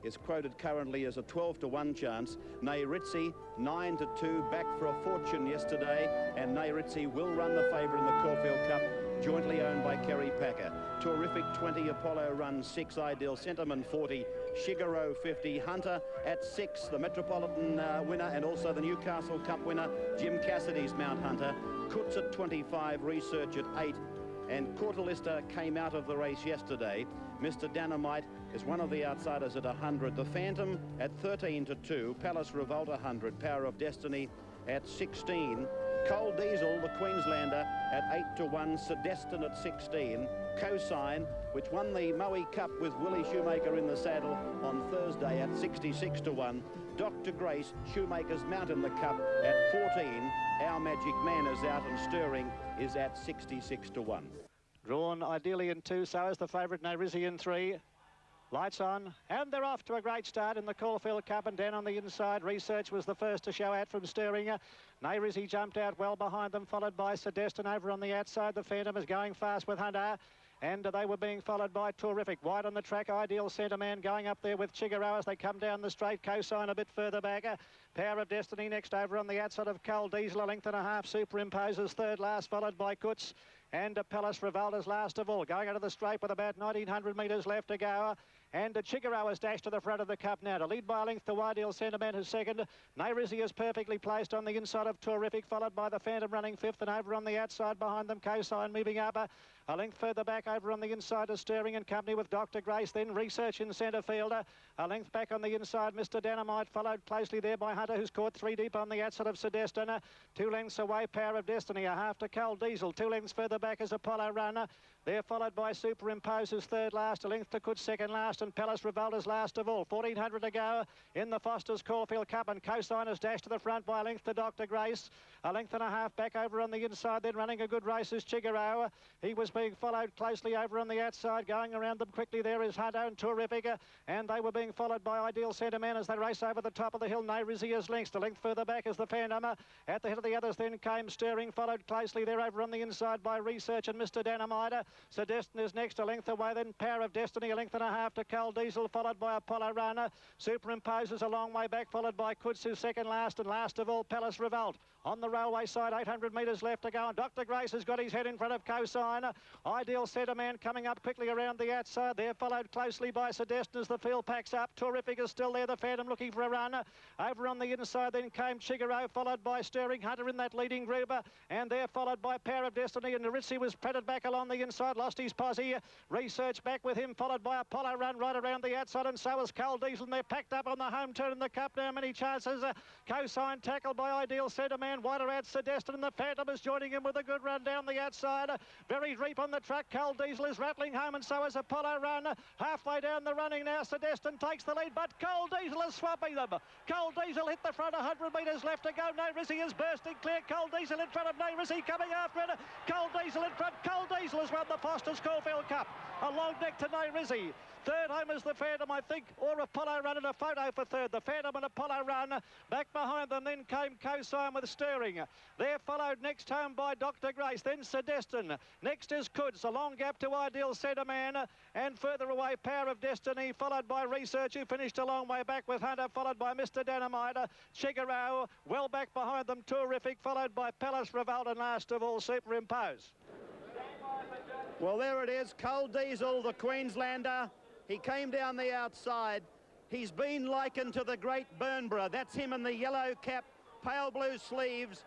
is quoted currently as a 12-to-1 chance. Nay Ritzy, 9-2, back for a fortune yesterday, and Nay Ritzy will run the favourite in the Caulfield Cup, jointly owned by Kerry Packer. Terrific 20, Apollo Run 6, Ideal Sentiment 40, Shigeru 50, Hunter at 6, the Metropolitan winner, and also the Newcastle Cup winner, Jim Cassidy's Mount Hunter. Kutz at 25, Research at 8, and Cortalista came out of the race yesterday. Mr. Dynamite is one of the outsiders at 100. The Phantom at 13-2, Palace Revolt 100, Power of Destiny at 16. Coal Diesel, the Queenslander, at 8-1, Sedestin at 16. Cosign, which won the Moe Cup with Willie Shoemaker in the saddle on Thursday at 66-1. Dr. Grace, Shoemaker's Mount in the Cup at 14. Our Magic Man is out and Stirring is at 66-1. Drawn ideally in 2, so is the favourite Nay Ritzy in 3. Lights on, and they're off to a great start in the Caulfield Cup, and down on the inside, Research was the first to show out from Stirring. Nay Ritzy jumped out well behind them, followed by Sedestin over on the outside. The Phantom is going fast with Hunter, and they were being followed by Terrific. Wide on the track, Ideal Centre Man going up there with Shigeru as they come down the straight. Cosign a bit further back. Power of Destiny next over on the outside of Coal Diesel, a length and a half. Superimposes third last, followed by Kutz. And Palace Revolt is last of all, going out of the straight with about 1,900 metres left to go. And Shigeru has dashed to the front of the cup now to lead by a length. The Ideal Sentiment is second. Nay Ritzy is perfectly placed on the inside of Terrific, followed by the Phantom running fifth, and over on the outside behind them, Cosign moving up. A length further back over on the inside is Stirring and company with Dr. Grace, then Research in centre field. A length back on the inside, Mr. Dynamite, followed closely there by Hunter, who's caught 3 deep on the outside of Sedestin. 2 lengths away, Power of Destiny, a half to Coal Diesel. 2 lengths further back is Apollo Runner. They're followed by Superimposes third last, a length to Kutz second last, and Palace Revolt is last of all. 1,400 to go in the Foster's Caulfield Cup, and Cosign is dashed to the front by a length to Dr. Grace. A length and a half back over on the inside, then running a good race is Shigeru. He was being followed closely over on the outside, going around them quickly there is Hunter and Terrific, and they were being followed by Ideal Sentiment as they race over the top of the hill. Nay Ritzy is lengths. A length further back is the Phantom. At the head of the others then came Stirring, followed closely there over on the inside by Research and Mr. Dynamite. Sedestin is next, a length away, then Power of Destiny, a length and a half to Coal Diesel, followed by Apollo Runner. Superimposes a long way back, followed by Kutsu second last, and last of all Palace Revolt. On the railway side, 800 metres left to go, and Dr. Grace has got his head in front of Cosign. Ideal Centre Man coming up quickly around the outside there, followed closely by Sedestin as the field packs up. Terrific is still there, the Phantom looking for a run. Over on the inside then came Shigeru, followed by Stirring, Hunter in that leading group, and they're followed by Power of Destiny, and Ritzy was patted back along the inside, lost his posse. Research back with him, followed by Apollo Run right around the outside, and so is Coal Diesel, and they're packed up on the home turn in the cup now. Many chances. Cosign tackled by Ideal Centre Man, wider out Sedestin, and the Phantom is joining him with a good run down the outside. Very deep on the track. Coal Diesel is rattling home, and so is Apollo Run. Halfway down the running now, Sedestin takes the lead, but Coal Diesel is swapping them. Coal Diesel hit the front, 100 metres left to go. Nay Ritzy is bursting clear. Coal Diesel in front of Nay Ritzy coming after it. Coal Diesel in front. Coal Diesel has won the Foster's Caulfield Cup. A long neck to Nay Ritzy. Third home is the Phantom, I think, or Apollo Run, and a photo for third. The Phantom and Apollo Run. Back behind them then came Cosign with Stirring. They're followed next home by Dr. Grace, then Sedestin. Next is Kutz, a long gap to Ideal Centre Man, and further away Power of Destiny, followed by Research, who finished a long way back with Hunter, followed by Mr. Dynamite. Shigeru, well back behind them, Terrific, followed by Palace Revolt, and last of all Superimpose. Well, there it is, Coal Diesel, the Queenslander. He came down the outside. He's been likened to the great Burnborough. That's him in the yellow cap, pale blue sleeves,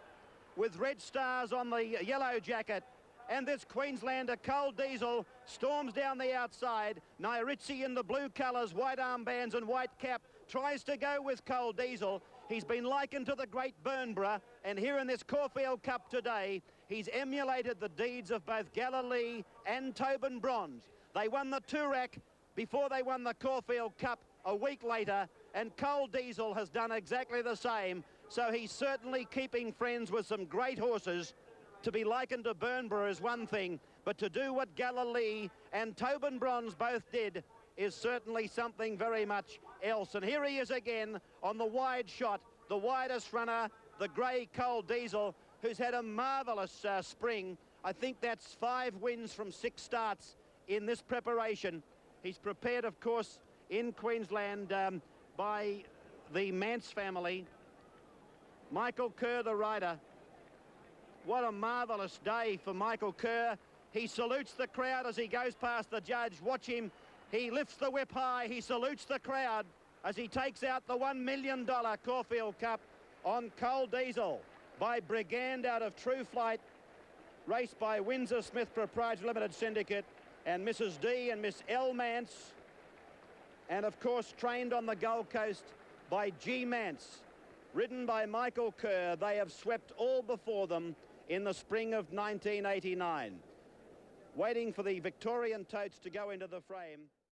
with red stars on the yellow jacket. And this Queenslander, Coal Diesel, storms down the outside. Nay Ritzy in the blue colours, white armbands and white cap, tries to go with Coal Diesel. He's been likened to the great Burnborough, and here in this Caulfield Cup today, he's emulated the deeds of both Galilee and Tobin Bronze. They won the Toorak before they won the Caulfield Cup a week later, and Coal Diesel has done exactly the same. So he's certainly keeping friends with some great horses. To be likened to Burnborough is one thing, but to do what Galilee and Tobin Bronze both did is certainly something very much else. And here he is again on the wide shot, the widest runner, the grey Coal Diesel, who's had a marvellous spring. I think that's 5 wins from 6 starts in this preparation. He's prepared, of course, in Queensland by the Mance family. Michael Kerr, the rider. What a marvellous day for Michael Kerr. He salutes the crowd as he goes past the judge. Watch him. He lifts the whip high. He salutes the crowd as he takes out the $1 million Caulfield Cup on Coal Diesel by Brigand out of True Flight, raced by Windsor Smith Proprietary Limited Syndicate, and Mrs. D and Miss L Mance, and of course trained on the Gold Coast by G Mance. Ridden by Michael Kerr, they have swept all before them in the spring of 1989. Waiting for the Victorian totes to go into the frame.